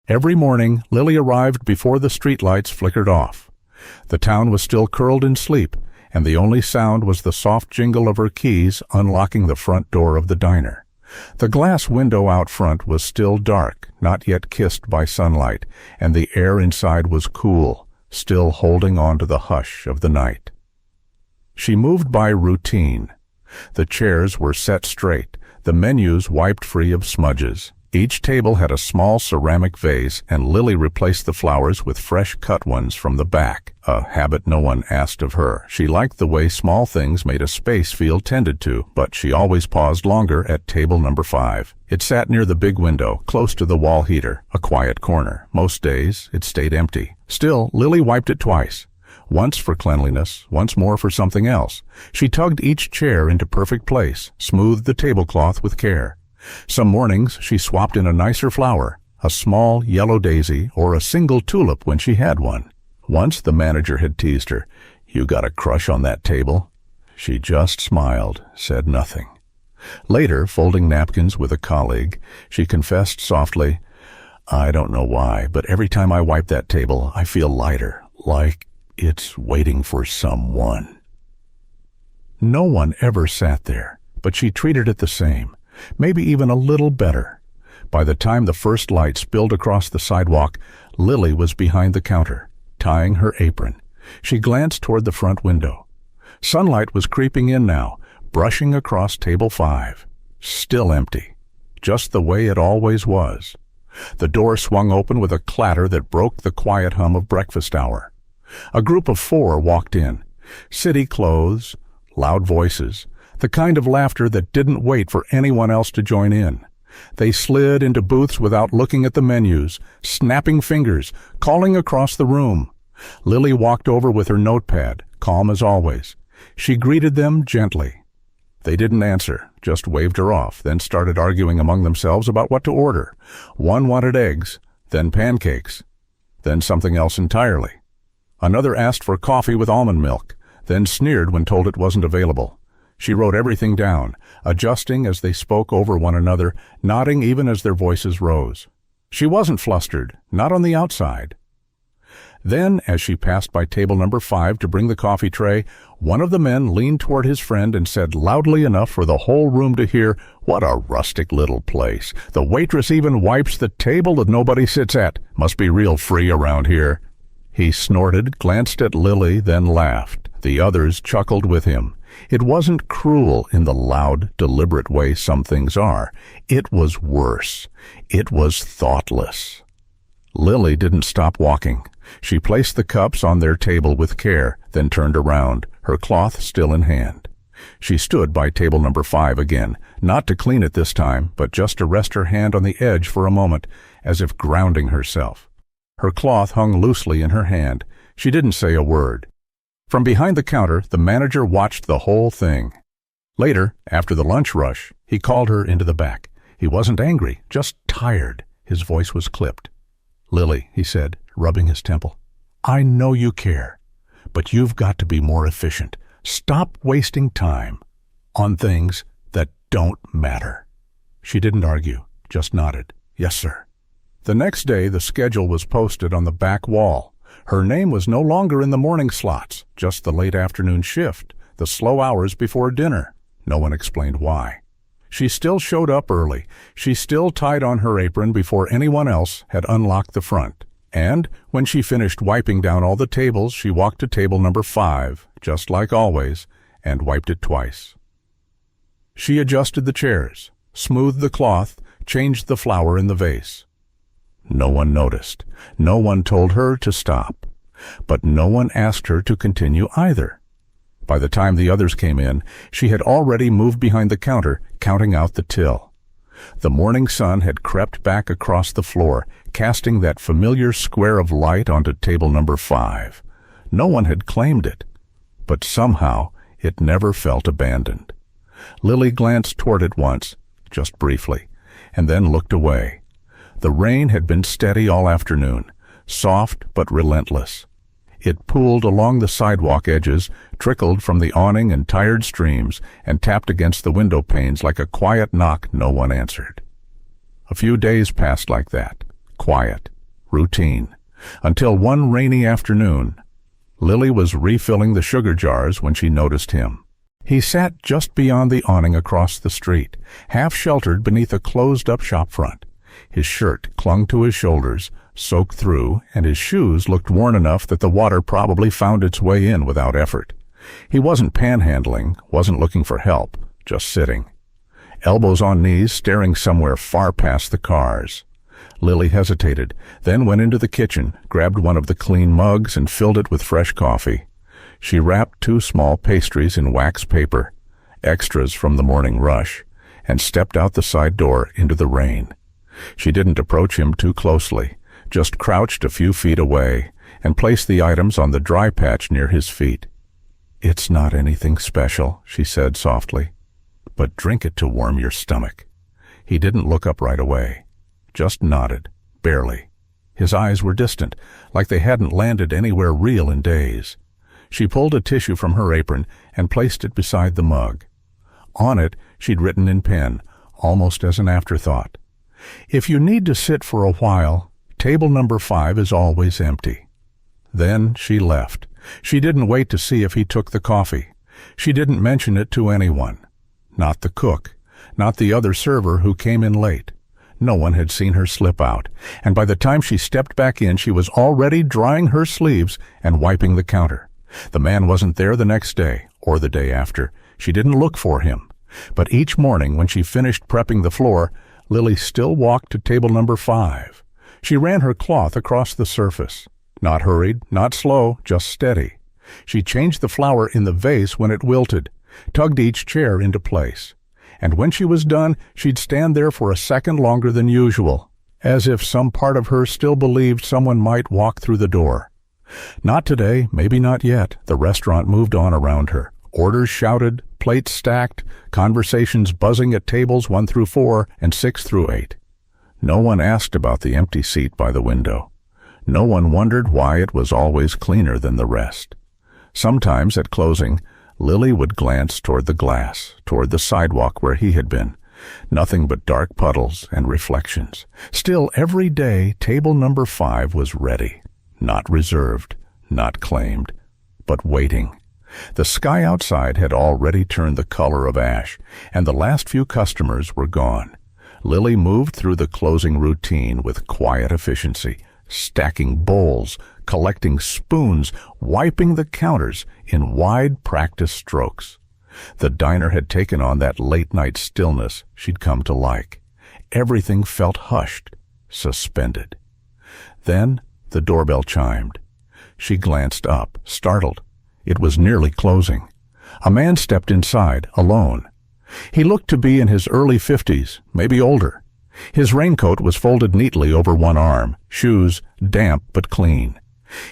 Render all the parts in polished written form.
Every morning, Lily arrived before the streetlights flickered off. The town was still curled in sleep, and the only sound was the soft jingle of her keys unlocking the front door of the diner. The glass window out front was still dark, not yet kissed by sunlight, and the air inside was cool, still holding on to the hush of the night. She moved by routine. The chairs were set straight, the menus wiped free of smudges. Each table had a small ceramic vase, and Lily replaced the flowers with fresh cut ones from the back, a habit no one asked of her. She liked the way small things made a space feel tended to, but she always paused longer at table number 5. It sat near the big window, close to the wall heater, a quiet corner. Most days, it stayed empty. Still, Lily wiped it twice. Once for cleanliness, once more for something else. She tugged each chair into perfect place, smoothed the tablecloth with care. Some mornings she swapped in a nicer flower, a small yellow daisy or a single tulip when she had one. Once the manager had teased her, "You got a crush on that table?" She just smiled, said nothing. Later, folding napkins with a colleague, she confessed softly, "I don't know why, but every time I wipe that table, I feel lighter, like it's waiting for someone." No one ever sat there, but she treated it the same. Maybe even a little better. By the time the first light spilled across the sidewalk, Lily was behind the counter, tying her apron. She glanced toward the front window. Sunlight was creeping in now, brushing across table 5. Still empty, just the way it always was. The door swung open with a clatter that broke the quiet hum of breakfast hour. A group of 4 walked in. City clothes, loud voices, the kind of laughter that didn't wait for anyone else to join in. They slid into booths without looking at the menus, snapping fingers, calling across the room. Lily walked over with her notepad, calm as always. She greeted them gently. They didn't answer, just waved her off, then started arguing among themselves about what to order. One wanted eggs, then pancakes, then something else entirely. Another asked for coffee with almond milk, then sneered when told it wasn't available. She wrote everything down, adjusting as they spoke over one another, nodding even as their voices rose. She wasn't flustered, not on the outside. Then, as she passed by table number 5 to bring the coffee tray, one of the men leaned toward his friend and said loudly enough for the whole room to hear, "What a rustic little place. The waitress even wipes the table that nobody sits at. Must be real free around here." He snorted, glanced at Lily, then laughed. The others chuckled with him. It wasn't cruel in the loud, deliberate way some things are. It was worse. It was thoughtless. Lily didn't stop walking. She placed the cups on their table with care, then turned around, her cloth still in hand. She stood by table number 5 again, not to clean it this time, but just to rest her hand on the edge for a moment, as if grounding herself. Her cloth hung loosely in her hand. She didn't say a word. From behind the counter, the manager watched the whole thing. Later, after the lunch rush, he called her into the back. He wasn't angry, just tired. His voice was clipped. "Lily," he said, rubbing his temple, "I know you care, but you've got to be more efficient. Stop wasting time on things that don't matter." She didn't argue, just nodded. "Yes, sir." The next day, the schedule was posted on the back wall. Her name was no longer in the morning slots, just the late afternoon shift, the slow hours before dinner. No one explained why. She still showed up early. She still tied on her apron before anyone else had unlocked the front. And when she finished wiping down all the tables, she walked to table number 5, just like always, and wiped it twice. She adjusted the chairs, smoothed the cloth, changed the flower in the vase. No one noticed. No one told her to stop. But no one asked her to continue either. By the time the others came in, she had already moved behind the counter, counting out the till. The morning sun had crept back across the floor, casting that familiar square of light onto table number 5. No one had claimed it, but somehow it never felt abandoned. Lily glanced toward it once, just briefly, and then looked away. The rain had been steady all afternoon, soft but relentless. It pooled along the sidewalk edges, trickled from the awning in tired streams, and tapped against the window panes like a quiet knock no one answered. A few days passed like that, quiet, routine. Until one rainy afternoon, Lily was refilling the sugar jars when she noticed him. He sat just beyond the awning across the street, half sheltered beneath a closed-up shopfront. His shirt clung to his shoulders, soaked through, and his shoes looked worn enough that the water probably found its way in without effort. He wasn't panhandling, wasn't looking for help, just sitting, elbows on knees, staring somewhere far past the cars. Lily hesitated, then went into the kitchen, grabbed one of the clean mugs and filled it with fresh coffee. She wrapped 2 small pastries in wax paper, extras from the morning rush, and stepped out the side door into the rain. She didn't approach him too closely, just crouched a few feet away and placed the items on the dry patch near his feet. "It's not anything special," she said softly, "but drink it to warm your stomach." He didn't look up right away, just nodded, barely. His eyes were distant, like they hadn't landed anywhere real in days. She pulled a tissue from her apron and placed it beside the mug. On it, she'd written in pen, almost as an afterthought, "If you need to sit for a while, table number 5 is always empty." Then she left. She didn't wait to see if he took the coffee. She didn't mention it to anyone. Not the cook, not the other server who came in late. No one had seen her slip out, and by the time she stepped back in, she was already drying her sleeves and wiping the counter. The man wasn't there the next day, or the day after. She didn't look for him. But each morning when she finished prepping the floor, Lily still walked to table number 5. She ran her cloth across the surface. Not hurried, not slow, just steady. She changed the flour in the vase when it wilted, tugged each chair into place. And when she was done, she'd stand there for a second longer than usual, as if some part of her still believed someone might walk through the door. Not today, maybe not yet. The restaurant moved on around her. Orders shouted, plates stacked, conversations buzzing at tables 1 through 4 and 6 through 8. No one asked about the empty seat by the window. No one wondered why it was always cleaner than the rest. Sometimes at closing, Lily would glance toward the glass, toward the sidewalk where he had been. Nothing but dark puddles and reflections. Still, every day, table number 5 was ready. Not reserved, not claimed, but waiting. The sky outside had already turned the color of ash, and the last few customers were gone. Lily moved through the closing routine with quiet efficiency, stacking bowls, collecting spoons, wiping the counters in wide practice strokes. The diner had taken on that late-night stillness she'd come to like. Everything felt hushed, suspended. Then the doorbell chimed. She glanced up, startled. It was nearly closing. A man stepped inside, alone. He looked to be in his early 50s, maybe older. His raincoat was folded neatly over one arm, shoes damp but clean.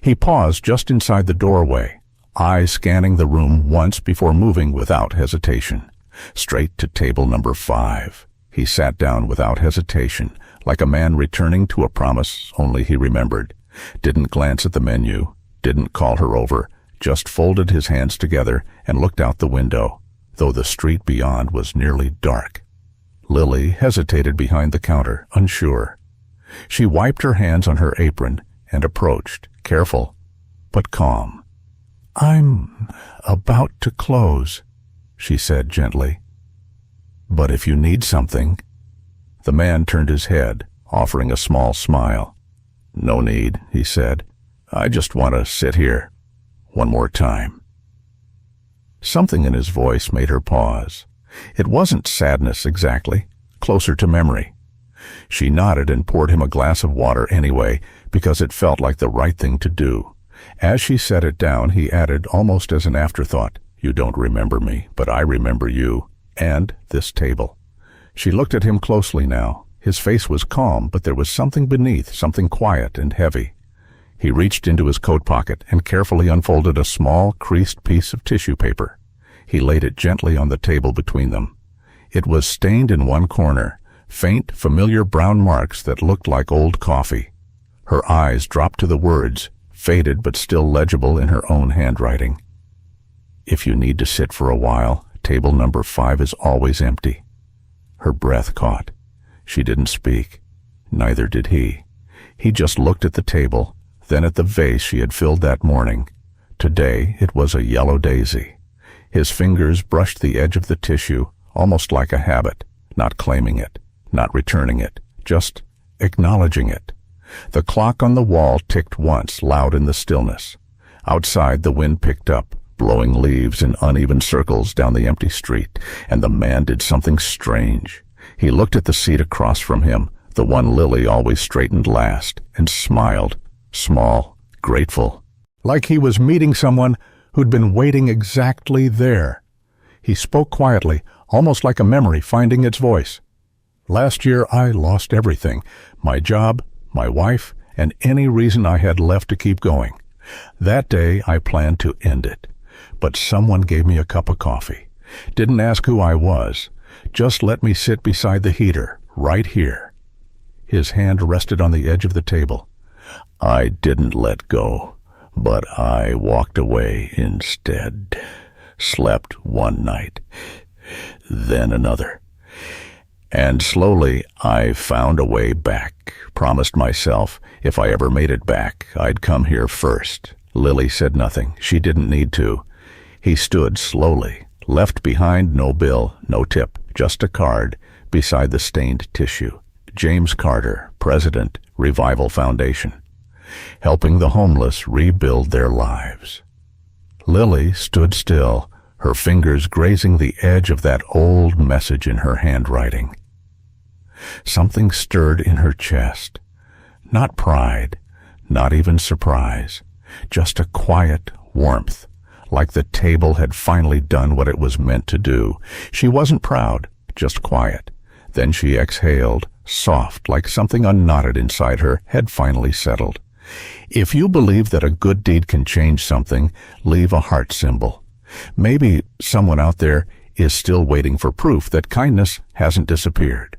He paused just inside the doorway, eyes scanning the room once before moving without hesitation. Straight to table number 5. He sat down without hesitation, like a man returning to a promise only he remembered. Didn't glance at the menu, didn't call her over, just folded his hands together and looked out the window, though the street beyond was nearly dark. Lily hesitated behind the counter, unsure. She wiped her hands on her apron and approached, careful, but calm. "I'm about to close," she said gently. "But if you need something..." The man turned his head, offering a small smile. "No need," he said. "I just want to sit here. One more time." Something in his voice made her pause. It wasn't sadness exactly, closer to memory. She nodded and poured him a glass of water anyway, because it felt like the right thing to do. As she set it down, he added, almost as an afterthought, "You don't remember me, but I remember you, and this table." She looked at him closely now. His face was calm, but there was something beneath, something quiet and heavy. He reached into his coat pocket and carefully unfolded a small, creased piece of tissue paper. He laid it gently on the table between them. It was stained in one corner, faint, familiar brown marks that looked like old coffee. Her eyes dropped to the words, faded but still legible in her own handwriting. "If you need to sit for a while, table number 5 is always empty." Her breath caught. She didn't speak. Neither did he. He just looked at the table, then at the vase she had filled that morning. Today it was a yellow daisy. His fingers brushed the edge of the tissue, almost like a habit, not claiming it, not returning it, just acknowledging it. The clock on the wall ticked once, loud in the stillness. Outside, the wind picked up, blowing leaves in uneven circles down the empty street, and the man did something strange. He looked at the seat across from him, the one Lily always straightened last, and smiled, small, grateful, like he was meeting someone who'd been waiting exactly there. He spoke quietly, almost like a memory finding its voice. Last year I lost everything, my job, my wife, and any reason I had left to keep going. That day I planned to end it. But someone gave me a cup of coffee. Didn't ask who I was. Just let me sit beside the heater, right here. His hand rested on the edge of the table. I didn't let go, but I walked away instead. Slept one night, then another. And slowly I found a way back. Promised myself if I ever made it back, I'd come here first. Lily said nothing. She didn't need to. He stood slowly, left behind no bill, no tip, just a card beside the stained tissue. James Carter, President, Revival Foundation, helping the homeless rebuild their lives. Lily stood still, her fingers grazing the edge of that old message in her handwriting. Something stirred in her chest. Not pride, not even surprise, just a quiet warmth, like the table had finally done what it was meant to do. She wasn't proud, just quiet. Then she exhaled, soft, like something unknotted inside her had finally settled. If you believe that a good deed can change something, leave a heart symbol. Maybe someone out there is still waiting for proof that kindness hasn't disappeared.